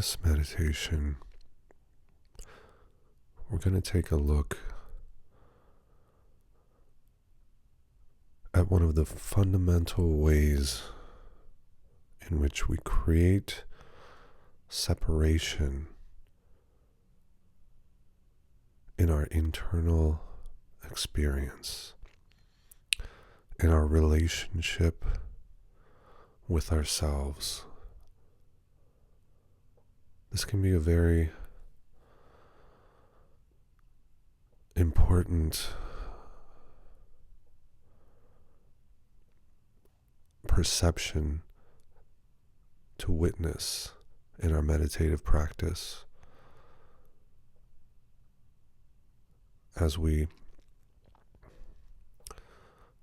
this meditation, we're going to take a look at one of the fundamental ways in which we create separation in our internal experience, in our relationship with ourselves. This can be a very important perception to witness in our meditative practice as we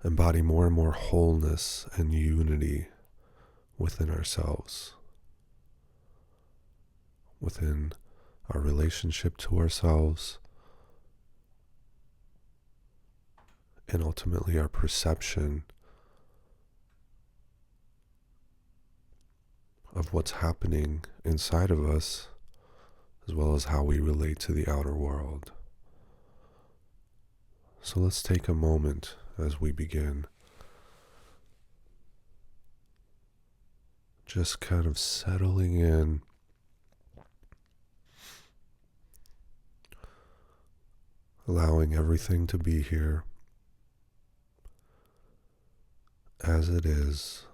embody more and more wholeness and unity within ourselves, within our relationship to ourselves, and ultimately our perception of what's happening inside of us, as well as how we relate to the outer world. So let's take a moment as we begin, just kind of settling in, allowing everything to be here as it is.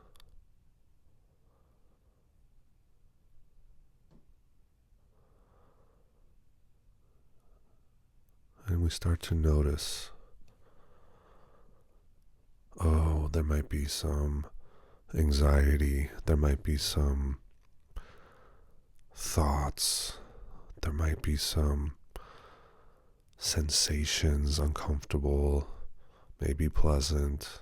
And we start to notice, there might be some anxiety, there might be some thoughts, there might be some sensations, uncomfortable, maybe pleasant,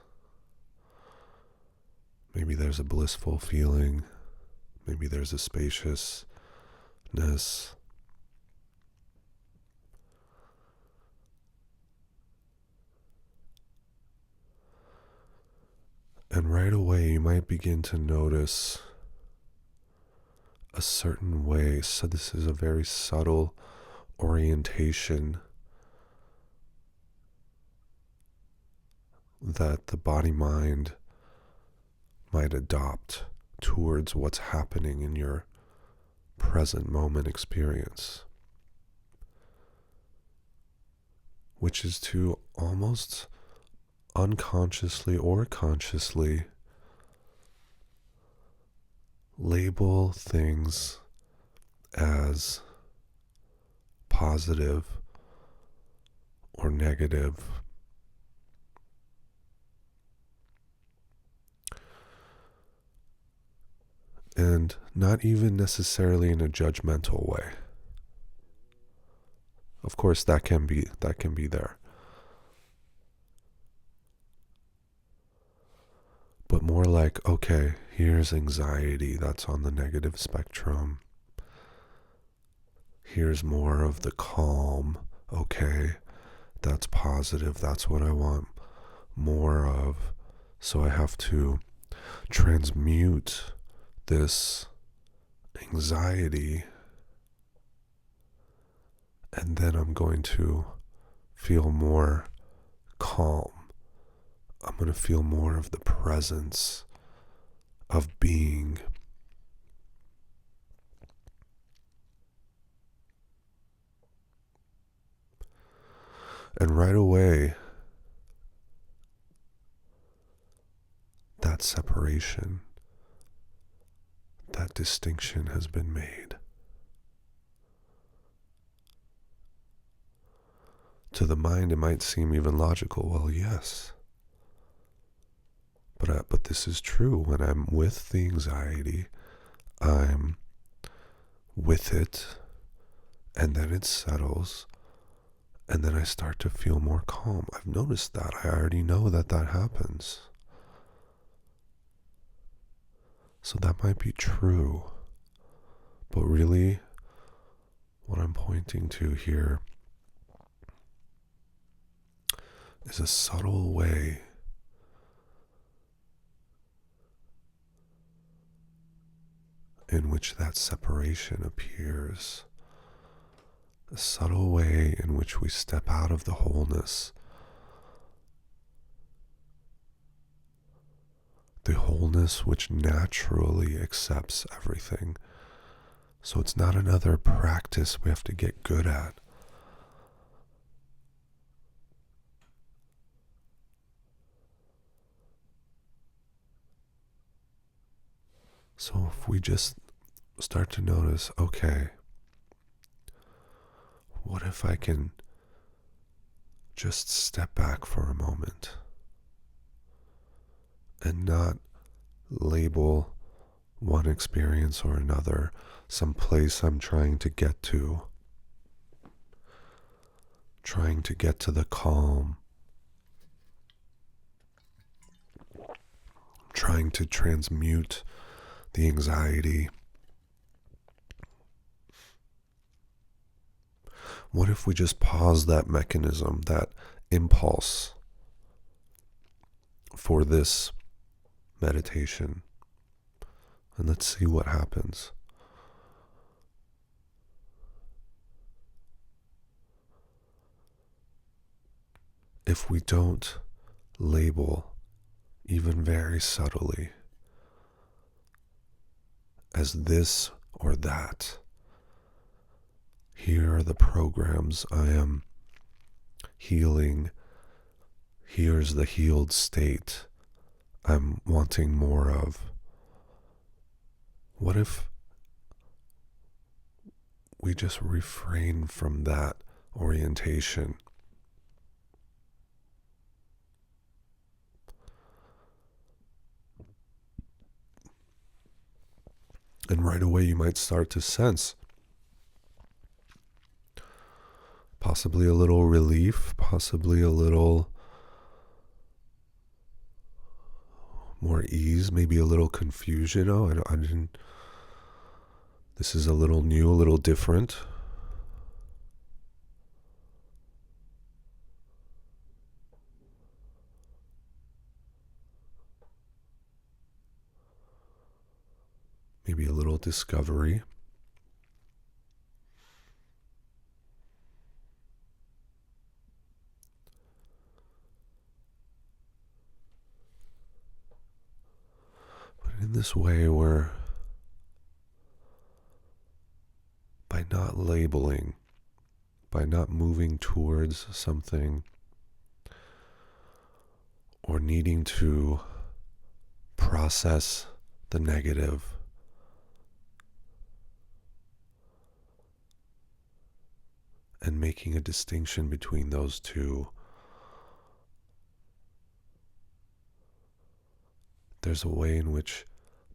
maybe there's a blissful feeling, maybe there's a spaciousness. And right away, you might begin to notice a certain way. So this is a very subtle orientation that the body-mind might adopt towards what's happening in your present moment experience, which is to almost unconsciously or consciously label things as positive or negative. And not even necessarily in a judgmental way. Of course, that can be there. But more like, okay, here's anxiety, that's on the negative spectrum. Here's more of the calm, okay, that's positive, that's what I want more of. So I have to transmute this anxiety, and then I'm going to feel more calm. I'm going to feel more of the presence of being. And right away, that separation, that distinction has been made. To the mind, it might seem even logical. Well, yes. But this is true. When I'm with the anxiety, I'm with it, and then it settles, and then I start to feel more calm. I've noticed that. I already know that happens. So that might be true. But really, what I'm pointing to here is a subtle way in which that separation appears, a subtle way in which we step out of the wholeness, the wholeness which naturally accepts everything. So it's not another practice we have to get good at. So if we just start to notice, okay, what if I can just step back for a moment and not label one experience or another, some place I'm trying to get to the calm, trying to transmute the anxiety. What if we just pause that mechanism, that impulse for this meditation, and let's see what happens. If we don't label, even very subtly, as this or that, here are the programs I am healing, here's the healed state I'm wanting more of. What if we just refrain from that orientation? And right away you might start to sense possibly a little relief, possibly a little more ease, maybe a little confusion. Oh, I didn't, this is a little new, a little different. Maybe a little discovery. But in this way, we're, by not labeling, by not moving towards something or needing to process the negative, and making a distinction between those two, there's a way in which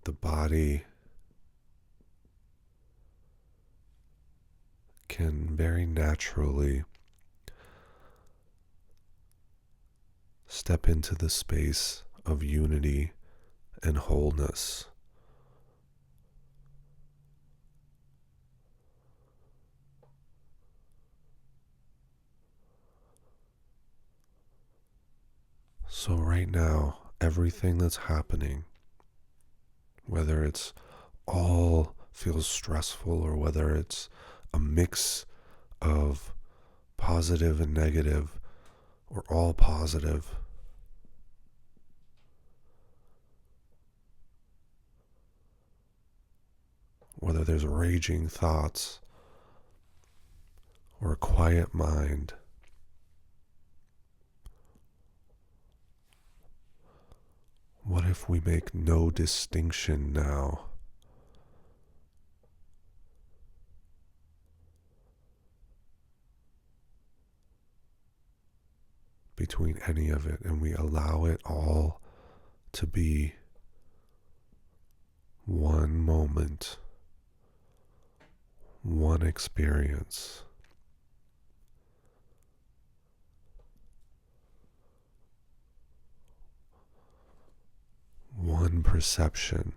the body can very naturally step into the space of unity and wholeness. So right now, everything that's happening, whether it's all feels stressful or whether it's a mix of positive and negative or all positive, whether there's raging thoughts or a quiet mind, what if we make no distinction now between any of it, and we allow it all to be one moment, one experience, one perception,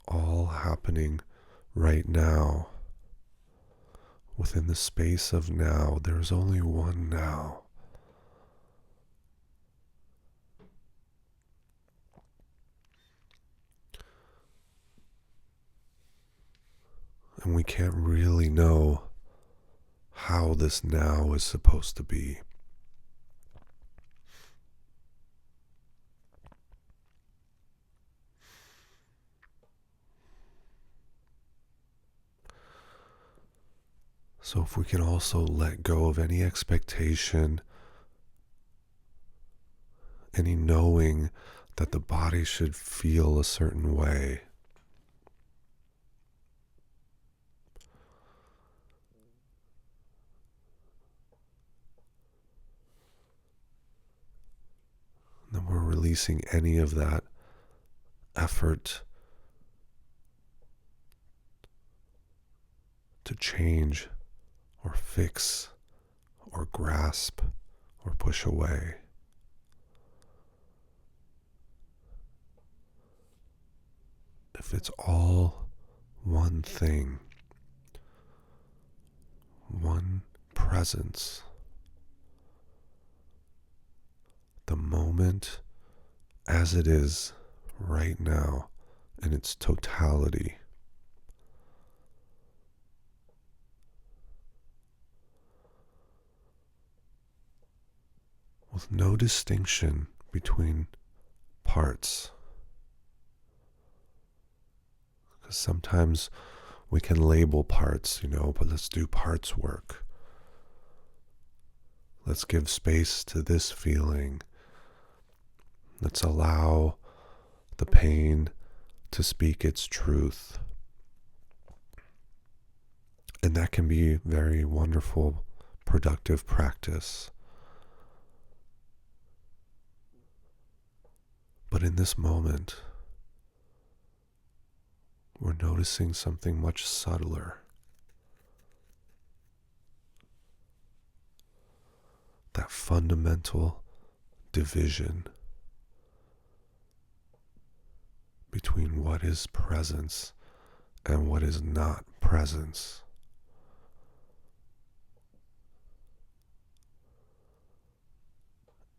all happening right now. Within the space of now, there's only one now. And we can't really know how this now is supposed to be. So if we can also let go of any expectation, any knowing that the body should feel a certain way. Then we're releasing any of that effort to change or fix or grasp or push away. If it's all one thing, one presence, the moment as it is right now in its totality, with no distinction between parts. Because sometimes we can label parts, but let's do parts work. Let's give space to this feeling. Let's allow the pain to speak its truth. And that can be very wonderful, productive practice. But in this moment, we're noticing something much subtler. That fundamental division between what is presence and what is not presence.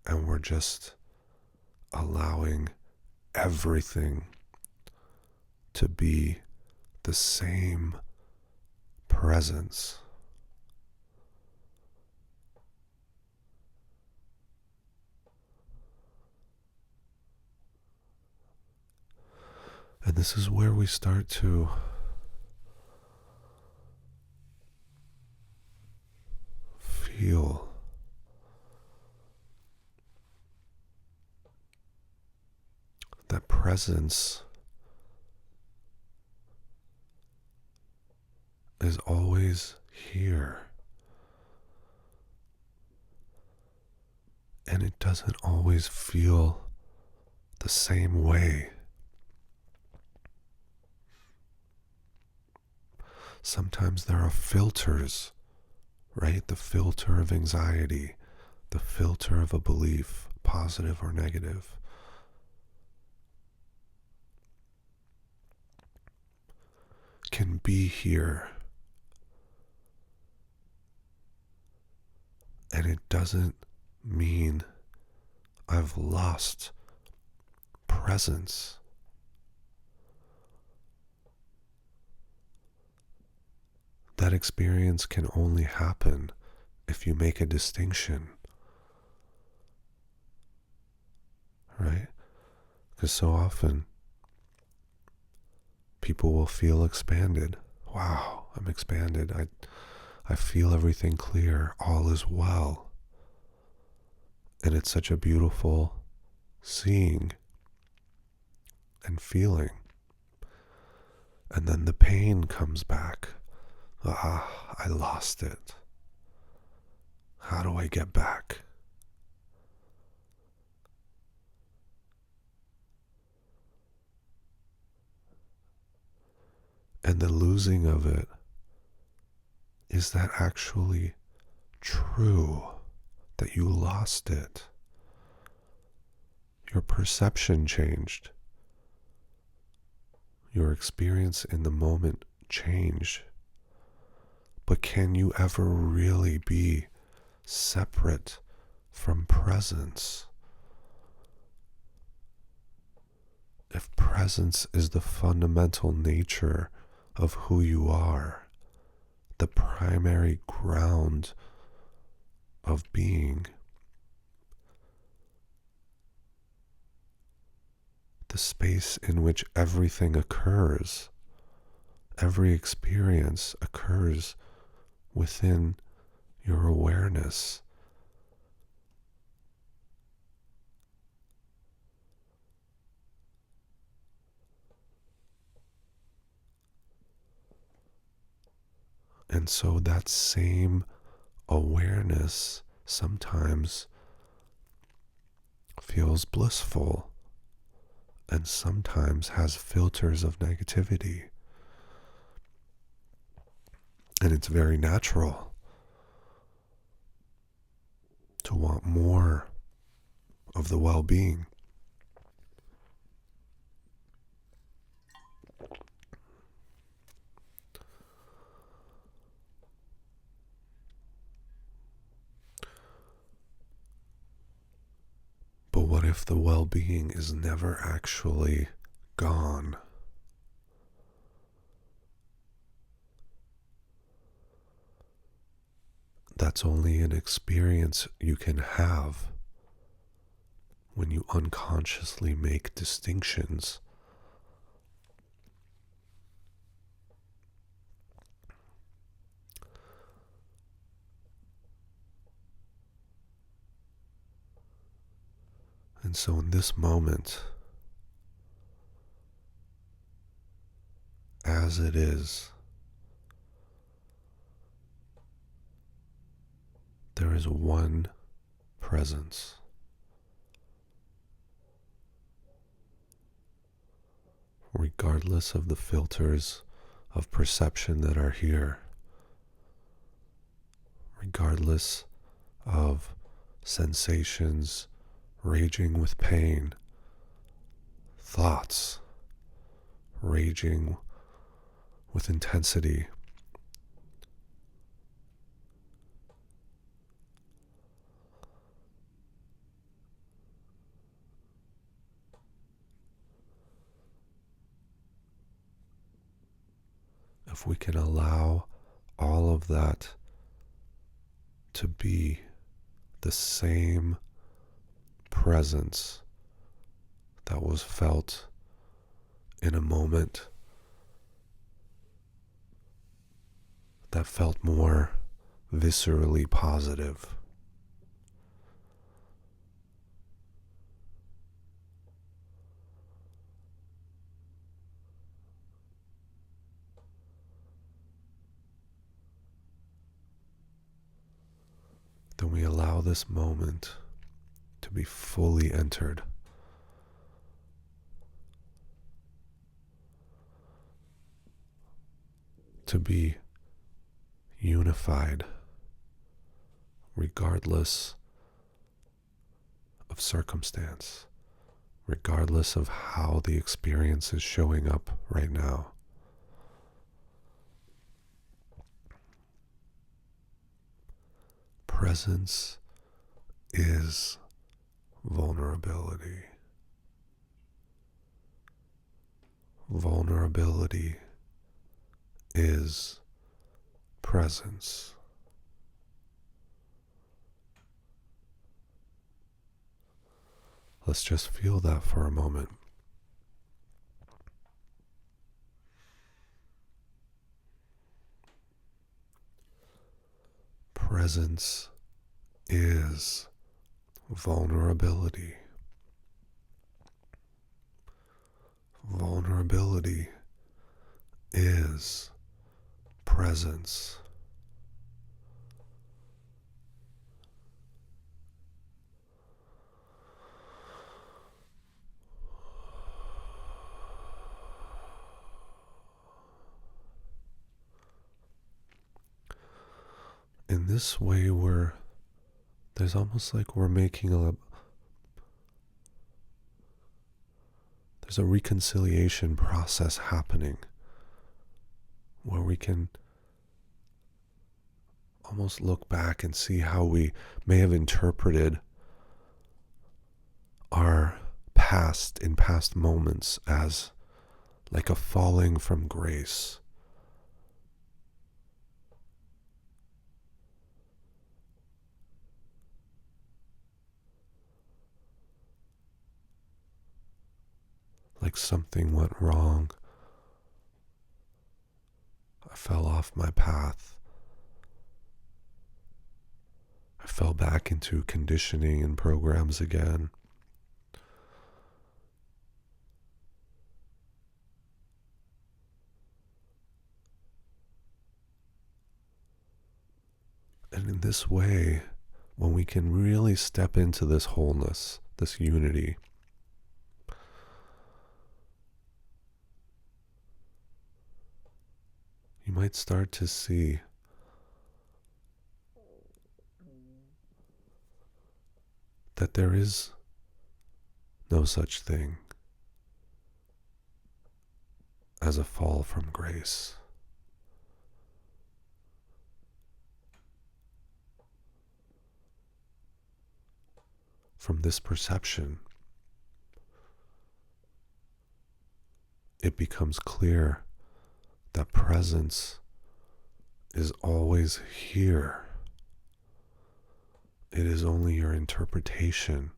And we're just allowing everything to be the same presence. And this is where we start to feel that presence is always here. And it doesn't always feel the same way. Sometimes there are filters, right? The filter of anxiety, the filter of a belief, positive or negative. Can be here. And it doesn't mean I've lost presence. That experience can only happen if you make a distinction, right? Because so often people will feel expanded. Wow, I'm expanded. I feel everything clear. All is well. And it's such a beautiful seeing and feeling. And then the pain comes back. I lost it. How do I get back? And the losing of it, is that actually true that you lost it? Your perception changed. Your experience in the moment changed. But can you ever really be separate from presence? If presence is the fundamental nature of who you are, the primary ground of being, the space in which everything occurs, every experience occurs within your awareness. And so that same awareness sometimes feels blissful and sometimes has filters of negativity. And it's very natural to want more of the well-being. But what if the well-being is never actually gone? That's only an experience you can have when you unconsciously make distinctions. And so in this moment, as it is, there is one presence. Regardless of the filters of perception that are here, regardless of sensations raging with pain, thoughts raging with intensity, if we can allow all of that to be the same presence that was felt in a moment that felt more viscerally positive. Then we allow this moment to be fully entered. To be unified, regardless of circumstance, regardless of how the experience is showing up right now. Presence is vulnerability. Vulnerability is presence. Let's just feel that for a moment. Presence is vulnerability. Vulnerability is presence. In this way, there's almost like we're making there's a reconciliation process happening where we can almost look back and see how we may have interpreted our past in past moments as like a falling from grace, like something went wrong. I fell off my path. I fell back into conditioning and programs again. And in this way, when we can really step into this wholeness, this unity, you might start to see that there is no such thing as a fall from grace. From this perception, it becomes clear that presence is always here. It is only your interpretation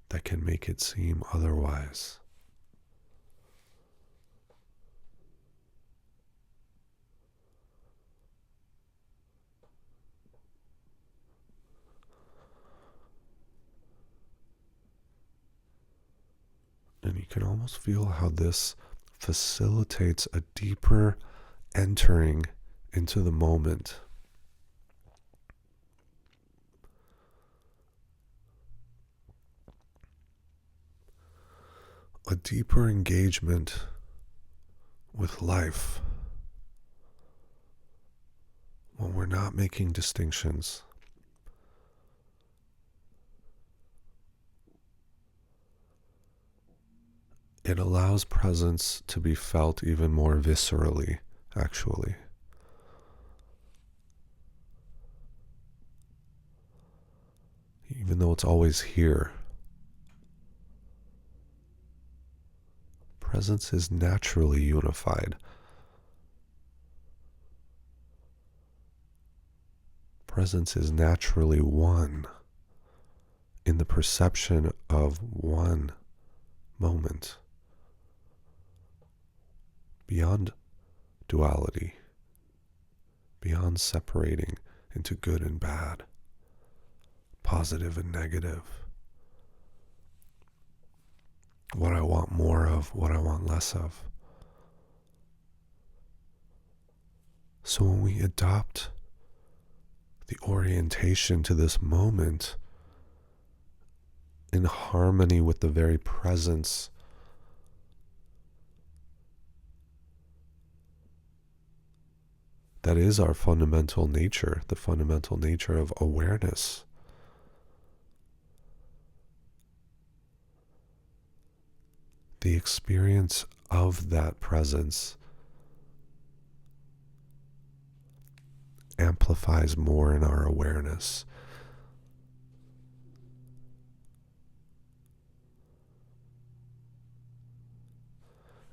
that can make it seem otherwise. And you can almost feel how this facilitates a deeper entering into the moment. A deeper engagement with life when we're not making distinctions. It allows presence to be felt even more viscerally, actually. Even though it's always here, presence is naturally unified. Presence is naturally one in the perception of one moment, beyond duality, beyond separating into good and bad, positive and negative, what I want more of, what I want less of. So when we adopt the orientation to this moment in harmony with the very presence that is our fundamental nature, the fundamental nature of awareness, the experience of that presence amplifies more in our awareness.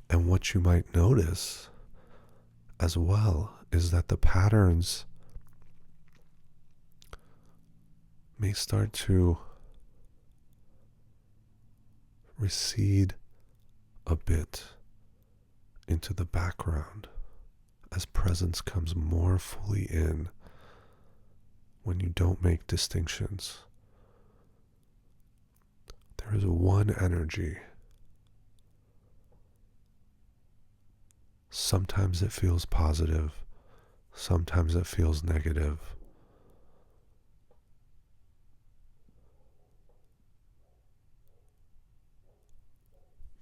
And what you might notice as well is that the patterns may start to recede a bit into the background as presence comes more fully in when you don't make distinctions. There is one energy. Sometimes it feels positive, sometimes it feels negative.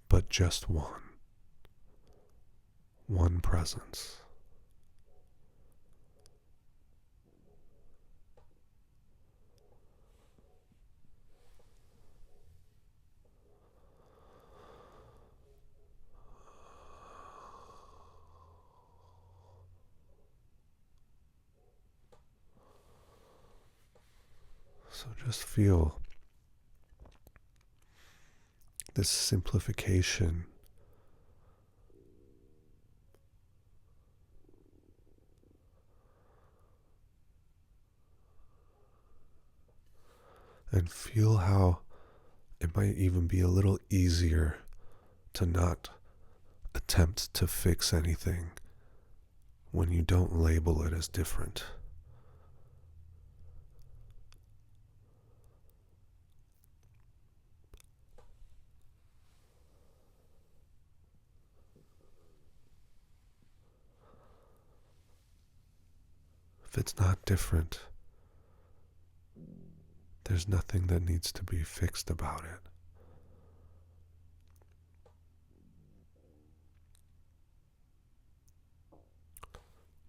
But just one presence. So just feel this simplification and feel how it might even be a little easier to not attempt to fix anything when you don't label it as different. If it's not different, there's nothing that needs to be fixed about it.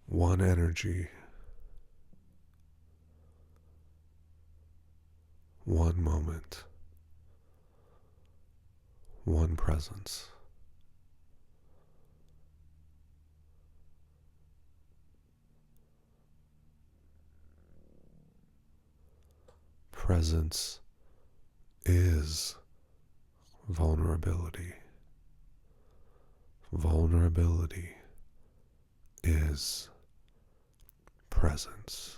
One energy, one moment, one presence. Presence is vulnerability. Vulnerability is presence.